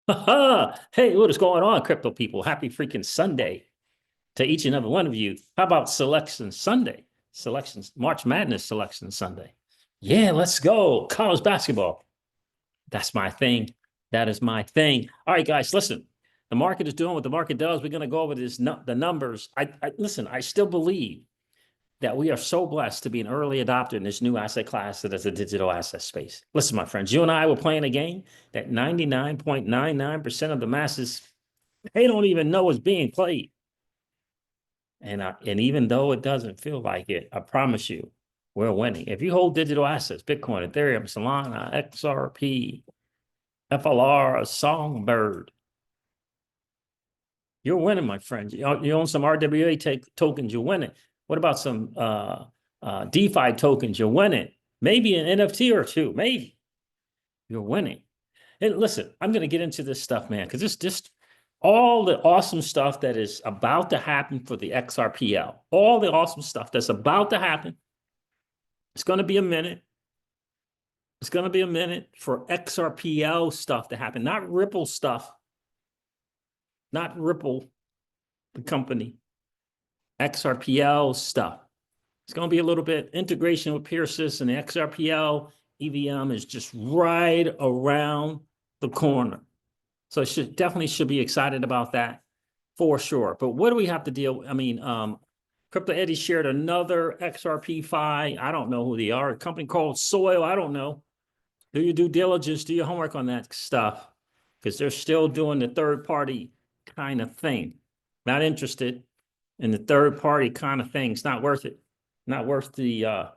Hey, what is going on, crypto people? Happy freaking Sunday to each and every one of you. How about Selection Sunday? Selections, March Madness Selection Sunday. Yeah, let's go. College basketball. That's my thing. That is my thing. All right, guys, listen. The market is doing what the market does. We're going to go over the numbers. Listen, I still believe that we are so blessed to be an early adopter in this new asset class that is the digital asset space. Listen, my friends, you and I were playing a game that 99.99% of the masses, they don't even know is being played. And even though it doesn't feel like it, I promise you, we're winning. If you hold digital assets, Bitcoin, Ethereum, Solana, XRP, FLR, Songbird, you're winning, my friend. You own some RWA tokens, you're winning. What about some DeFi tokens? You're winning. Maybe an NFT or two, maybe. You're winning. And listen, I'm going to get into this stuff, man, because it's just all the awesome stuff that is about to happen for the XRPL, all the awesome stuff that's about to happen. It's going to be a minute. It's going to be a minute for XRPL stuff to happen, not Ripple stuff, not Ripple, the company, XRPL stuff. It's going to be a little bit integration with Peerless, and the XRPL EVM is just right around the corner. So definitely should be excited about that for sure. But what do we have to deal with? I mean, Crypto Eddie shared another XRP FI. I don't know who they are. A company called Soil. I don't know. Do your due diligence, do your homework on that stuff, because they're still doing the third party kind of thing. Not interested in the third party kind of thing. It's not worth it. Not worth the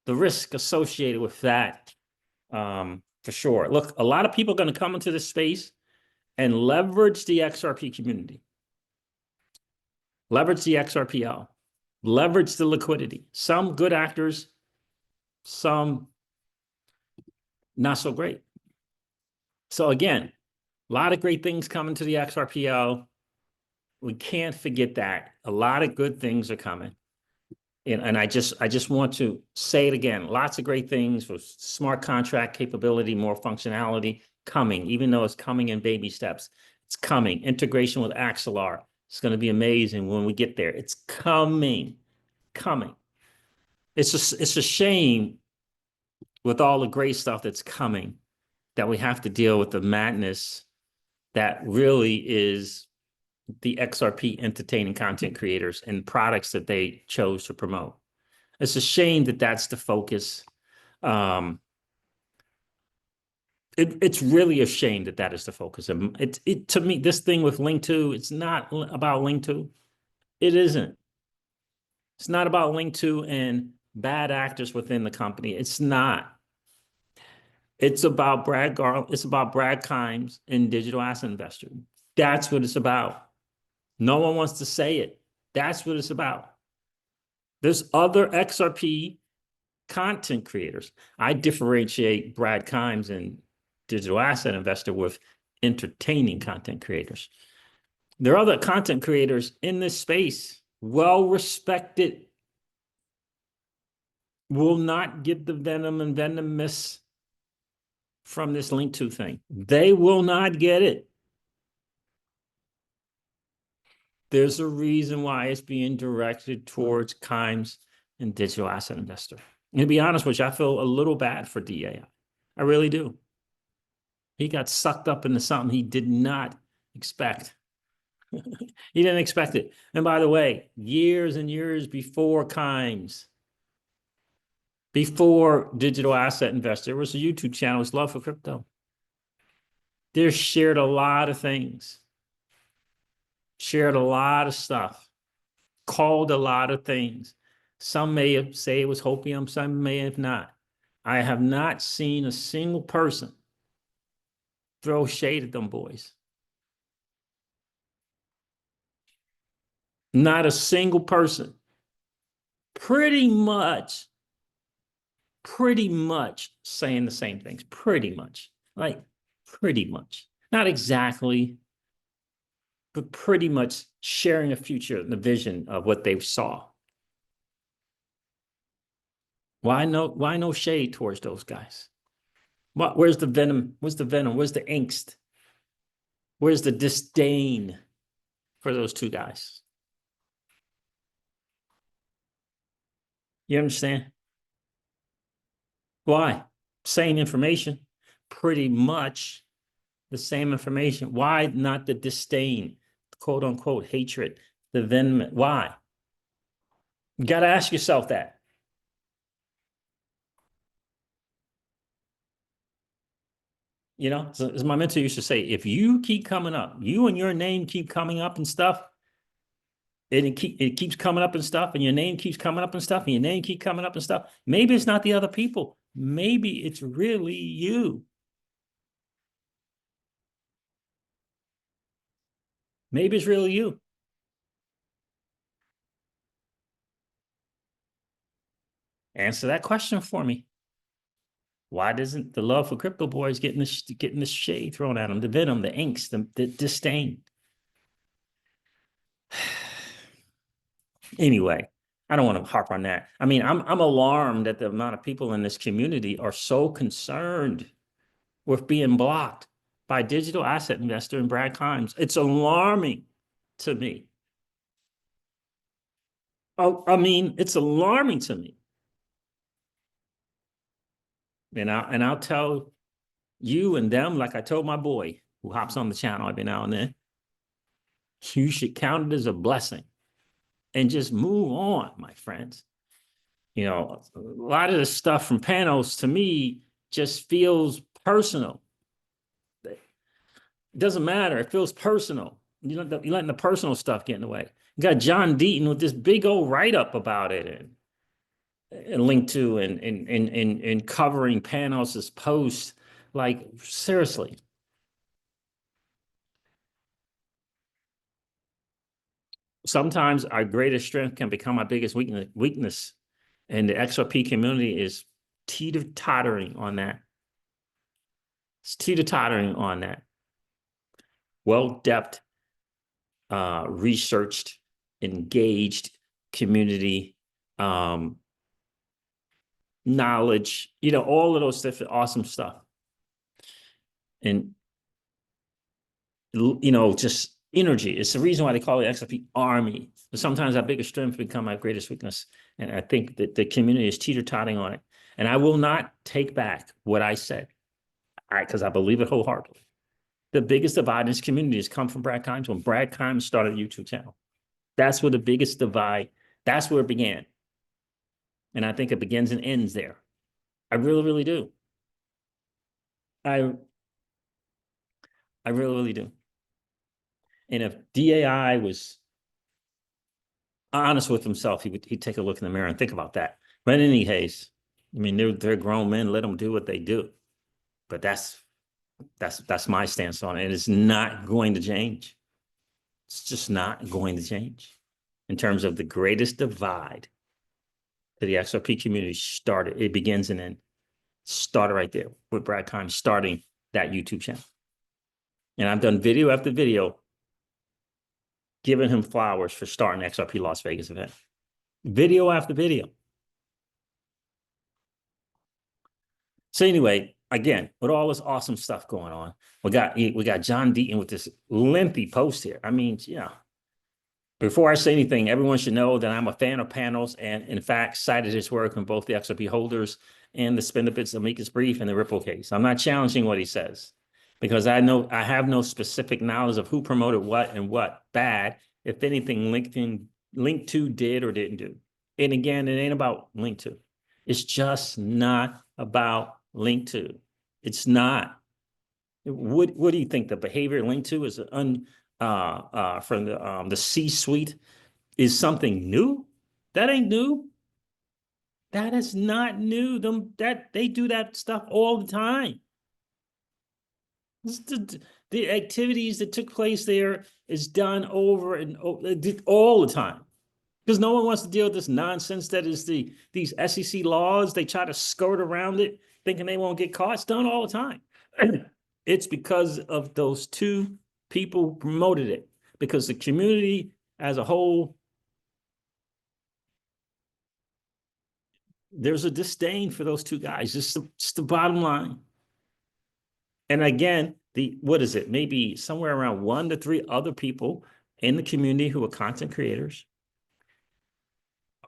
risk associated with that, for sure. Look, a lot of people are going to come into this space and leverage the XRP community, leverage the XRPL, leverage the liquidity. Some good actors, some not so great. So again, a lot of great things coming to the XRPL. We can't forget that. A lot of good things are coming. And I just want to say it again. Lots of great things with smart contract capability, more functionality coming, even though it's coming in baby steps. It's coming. Integration with Axelar. It's going to be amazing when we get there. It's coming. It's a shame with all the great stuff that's coming that we have to deal with the madness that really is the XRP entertaining content creators and products that they chose to promote. It's a shame that that's the focus. It's really a shame that that is the focus. To me, this thing with Linkto, it's not about Linkto. It isn't. It's not about Linkto and bad actors within the company. It's not. It's about Brad Garland. It's about Brad Kimes and digital asset investor. That's what it's about. No one wants to say it. That's what it's about. There's other XRP content creators. I differentiate Brad Kimes and digital asset investor with entertaining content creators. There are other content creators in this space, well respected, will not get the venom and venomous from this Linkto thing. They will not get it. There's a reason why it's being directed towards Kimes and digital asset investor. And to be honest with you, I feel a little bad for DAI. I really do. He got sucked up into something he did not expect. He didn't expect it. And by the way, years and years before Kimes, before digital asset investor, there was a YouTube channel, it's Love for Crypto. They shared a lot of things, shared a lot of stuff, called a lot of things. Some may have say it was hopium, some may have not. I have not seen a single person throw shade at them boys. Not a single person. Pretty much saying the same things. Pretty much. Like, pretty much. Not exactly, but pretty much sharing a future and the vision of what they saw. Why no shade towards those guys? Where's the venom? Where's the venom? Where's the angst? Where's the disdain for those two guys? You understand? Why? Same information, pretty much the same information. Why not the disdain, quote unquote, hatred, the venom? Why? You got to ask yourself that. You know, so as my mentor used to say, if you keep coming up, you and your name keep coming up and stuff, it keeps coming up and stuff, and your name keeps coming up and stuff, and your name keep coming up and stuff. Maybe it's not the other people. Maybe it's really you. Maybe it's really you. Answer that question for me. Why doesn't the love for crypto boys getting this shade thrown at them, the venom, the angst, the disdain? Anyway, I don't want to harp on that. I mean, I'm alarmed at the amount of people in this community are so concerned with being blocked by digital asset investor and Brad Kimes. It's alarming to me. Oh, I mean, it's alarming to me. And I'll tell you and them, like I told my boy who hops on the channel every now and then, you should count it as a blessing and just move on, my friends. You know, a lot of the stuff from panels to me just feels personal. It doesn't matter. It feels personal. You're letting the personal stuff get in the way. You got John Deaton with this big old write-up about it and Linkto and covering Panos' post. Like, seriously. Sometimes our greatest strength can become our biggest weakness. And the XRP community is teeter-tottering on that. It's teeter-tottering on that. Well-depth, researched, engaged community, knowledge, you know, all of those different awesome stuff. And, you know, just energy. It's the reason why they call it XRP Army. But sometimes our biggest strength become our greatest weakness. And I think that the community is teeter-tottering on it. And I will not take back what I said, because I believe it wholeheartedly. The biggest divide in this community has come from Brad Kimes when Brad Kimes started a YouTube channel. That's where the biggest divide, that's where it began. And I think it begins and ends there. I really, really do. I really, really do. And if DAI was honest with himself, he'd take a look in the mirror and think about that. But in any case, I mean, they're grown men. Let them do what they do. But that's my stance on it. It's not going to change. It's just not going to change. In terms of the greatest divide that the XRP community started, it begins and ends. Started right there with Brad Kimes starting that YouTube channel. And I've done video after video giving him flowers for starting the XRP Las Vegas event. Video after video. So anyway, again, with all this awesome stuff going on, we got John Deaton with this lengthy post here. I mean, yeah. Before I say anything, everyone should know that I'm a fan of Panos and, in fact, cited his work on both the XRP holders and the Spend the Bits amicus brief and the Ripple case. I'm not challenging what he says because I have no specific knowledge of who promoted what and what bad, if anything, Linkto did or didn't do. And again, it ain't about Linkto. It's just not about Linkto. It's not. What do you think? The behavior linked to is from the C-suite is something new? That ain't new. That is not new. That they do that stuff all the time. The activities that took place there is done over and over all the time. Because no one wants to deal with this nonsense that is these SEC laws. They try to skirt around it, thinking they won't get caught. It's done all the time. It's because of those two people who promoted it. Because the community as a whole, there's a disdain for those two guys. Just the bottom line. And again, what is it? Maybe somewhere around 1 to 3 other people in the community who are content creators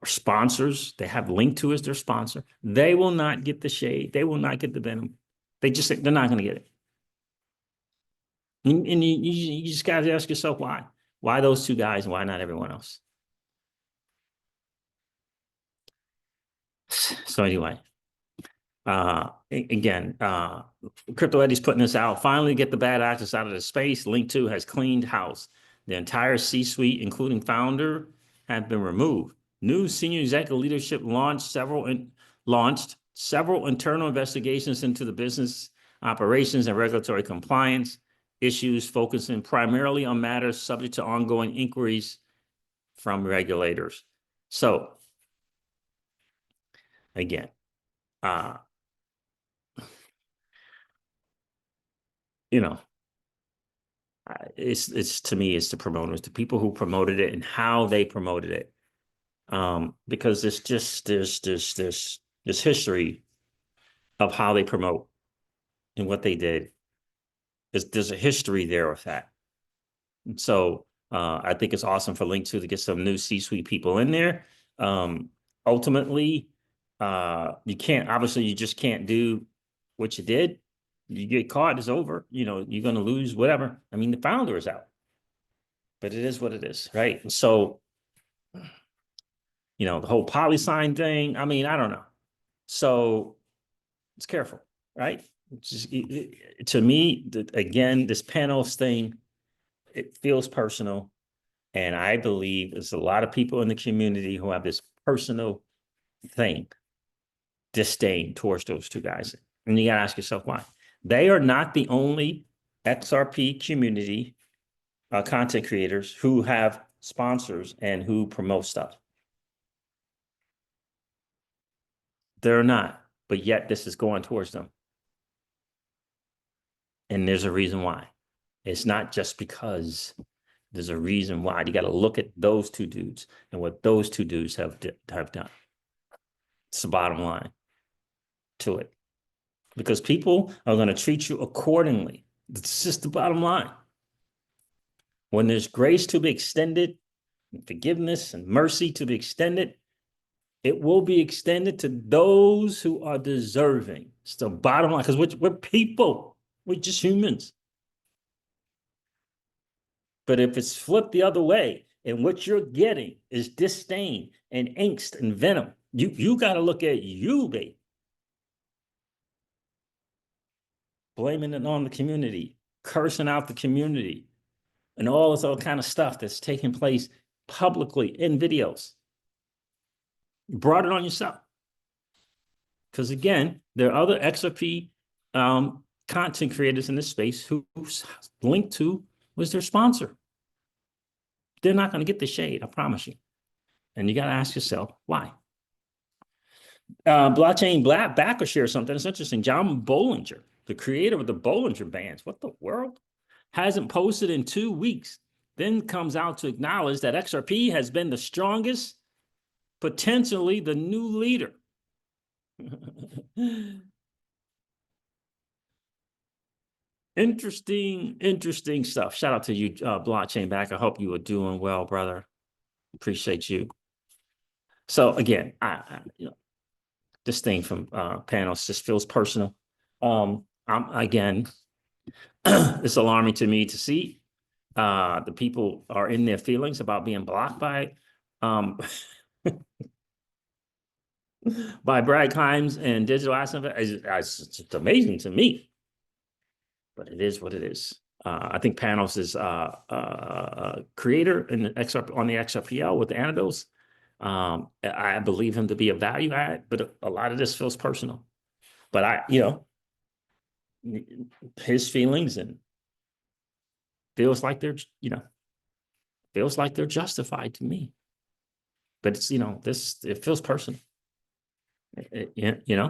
or sponsors. They have Linkto as their sponsor. They will not get the shade. They will not get the venom. They're not going to get it. And you just got to ask yourself why. Why those 2 guys and why not everyone else? So anyway, again, Crypto Eddie's putting this out. Finally, get the bad actors out of the space. Linkto has cleaned house. The entire C-suite, including founder, have been removed. New senior executive leadership launched several internal investigations into the business operations and regulatory compliance issues, focusing primarily on matters subject to ongoing inquiries from regulators. So, again, you know, it's to me, it's the promoters, the people who promoted it and how they promoted it. Because there's history of how they promote and what they did. There's a history there with that. And so I think it's awesome for Linkto to get some new C-suite people in there. Ultimately, you just can't do what you did. You get caught, it's over. You're going to lose whatever. I mean, the founder is out, but it is what it is, right? And so, the whole poly-sign thing, I mean, I don't know. So it's careful, right? To me, again, this panels thing, it feels personal. And I believe there's a lot of people in the community who have this personal thing, disdain towards those 2 guys. And you got to ask yourself why. They are not the only XRP community content creators who have sponsors and who promote stuff. They're not, but yet this is going towards them. And there's a reason why. It's not just because. There's a reason why. You got to look at those 2 dudes and what those 2 dudes have done. It's the bottom line to it. Because people are going to treat you accordingly. It's just the bottom line. When there's grace to be extended, forgiveness and mercy to be extended, it will be extended to those who are deserving. It's the bottom line, because we're people. We're just humans. But if it's flipped the other way, and what you're getting is disdain and angst and venom, you got to look at you, babe. Blaming it on the community, cursing out the community, and all this other kind of stuff that's taking place publicly in videos. You brought it on yourself. Because again, there are other XRP content creators in this space who Linkto was their sponsor. They're not going to get the shade, I promise you. And you got to ask yourself, why? Blockchain Backer shares something that's interesting. John Bollinger, the creator of the Bollinger Bands, what the world? Hasn't posted in 2 weeks, then comes out to acknowledge that XRP has been the strongest, potentially the new leader. Interesting stuff. Shout out to you, Blockchain Back. I hope you are doing well, brother. Appreciate you. So again, this thing from panels just feels personal. Again, it's alarming to me to see the people are in their feelings about being blocked by by Brad Kimes and digital asset. It's amazing to me, but it is what it is. I think Panos is a creator in the on the XRPL with the antidotes. I believe him to be a value add, but a lot of this feels personal. But his feelings and feels like they're justified to me. But it's it feels personal. It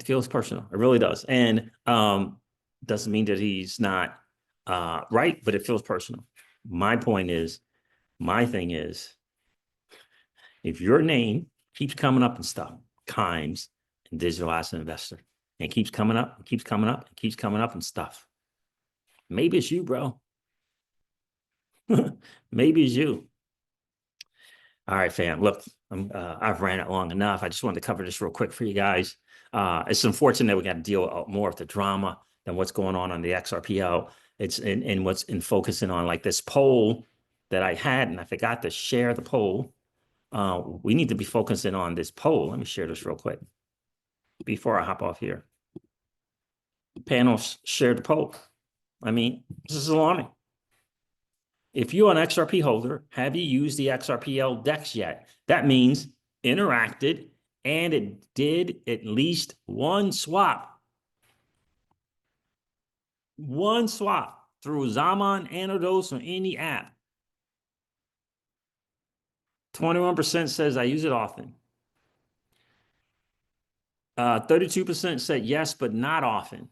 feels personal. It really does. And doesn't mean that he's not right, but it feels personal. My thing is, if your name keeps coming up and stuff, Kimes and digital asset investor, And it keeps coming up, keeps coming up, keeps coming up and stuff. Maybe it's you, bro. Maybe it's you. All right, fam. Look, I've ran it long enough. I just wanted to cover this real quick for you guys. It's unfortunate that we got to deal with more of the drama than what's going on the XRPL. It's in what's in focusing on like this poll that I had, and I forgot to share the poll. We need to be focusing on this poll. Let me share this real quick before I hop off here. Panels shared the poll. I mean, this is alarming. If you're an XRP holder, have you used the XRPL DEX yet? That means interacted and it did at least one swap. One swap through Zaman, Anodos, or any app. 21% says I use it often. 32% said yes, but not often.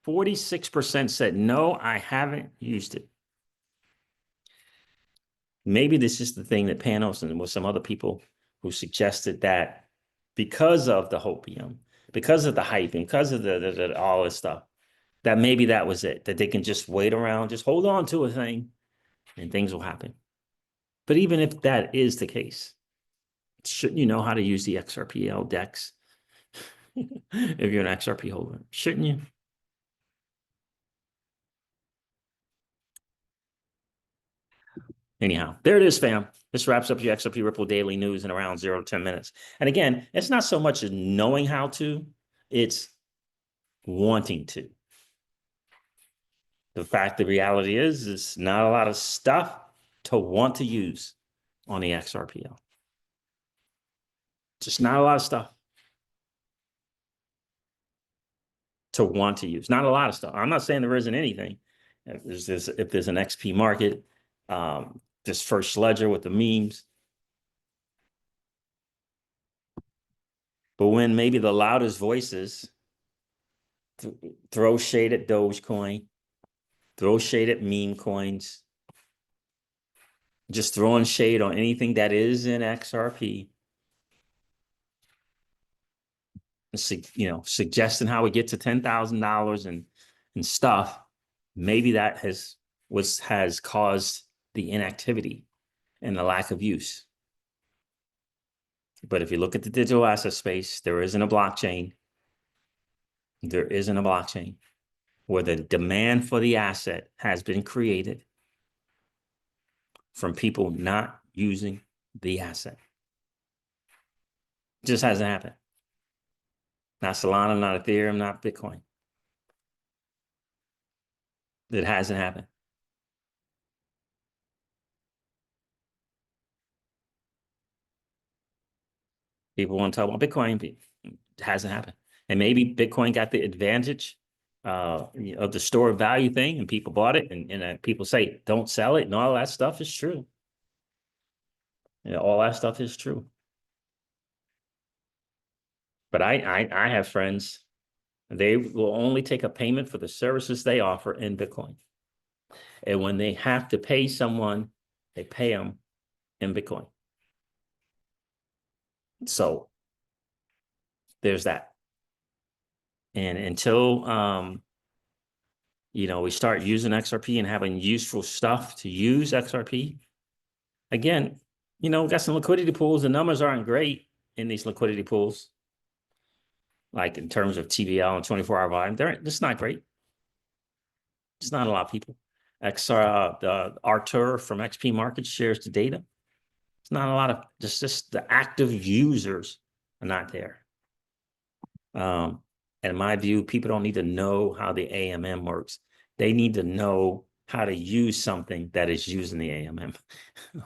46% said no, I haven't used it. Maybe this is the thing that Panos and with some other people who suggested that because of the hopium, because of the hyping, because of the all this stuff, that maybe that was it, that they can just wait around, just hold on to a thing and things will happen. But even if that is the case, shouldn't you know how to use the XRPL DEX if you're an XRP holder? Shouldn't you? Anyhow, there it is, fam. This wraps up your XRP Ripple Daily News in around 0 to 10 minutes. And again, it's not so much as knowing how to, it's wanting to. The reality is not a lot of stuff to want to use on the XRPL. Just not a lot of stuff to want to use. Not a lot of stuff. I'm not saying there isn't anything. If there's an XP market, this first ledger with the memes. But when maybe the loudest voices throw shade at Dogecoin, throw shade at meme coins, just throwing shade on anything that is in XRP, suggesting how we get to $10,000 and stuff, maybe that has caused the inactivity and the lack of use. But if you look at the digital asset space, there isn't a blockchain. There isn't a blockchain where the demand for the asset has been created from people not using the asset. It just hasn't happened. Not Solana, not Ethereum, not Bitcoin. It hasn't happened. People want to talk about Bitcoin. It hasn't happened. And maybe Bitcoin got the advantage of the store of value thing, and people bought it, and people say, don't sell it, and all that stuff is true. All that stuff is true. But I have friends, they will only take a payment for the services they offer in Bitcoin. And when they have to pay someone, they pay them in Bitcoin. So there's that. And until we start using XRP and having useful stuff to use XRP, again, we got some liquidity pools. The numbers aren't great in these liquidity pools, like in terms of TVL and 24-hour volume. It's not great. It's not a lot of people. Artur from XP Markets shares the data. It's not a lot of just the active users are not there. And in my view, people don't need to know how the AMM works. They need to know how to use something that is using the AMM.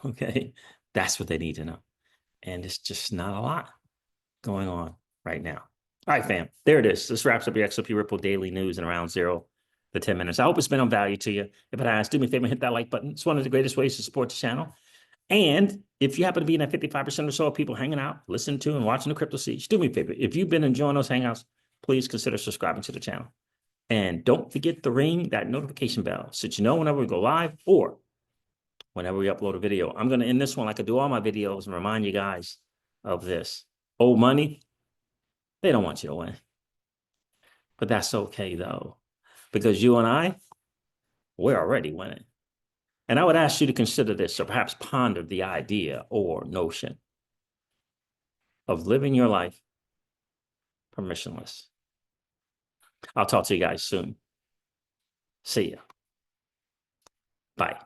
Okay, that's what they need to know. And it's just not a lot going on right now. All right, fam, there it is. This wraps up your XRP Ripple Daily News in around 0 to 10 minutes. I hope it's been of value to you. If it has, do me a favor and hit that like button. It's one of the greatest ways to support the channel. And if you happen to be in that 55% or so of people hanging out, listening to and watching the Crypto Siege, do me a favor. If you've been enjoying those hangouts, please consider subscribing to the channel. And don't forget to ring that notification bell so that you know whenever we go live or whenever we upload a video. I'm going to end this one like I do all my videos and remind you guys of this. Old money They don't want you to win. But that's okay, though, because you and I, we're already winning. And I would ask you to consider this, or perhaps ponder the idea or notion of living your life permissionless. I'll talk to you guys soon. See ya. Bye.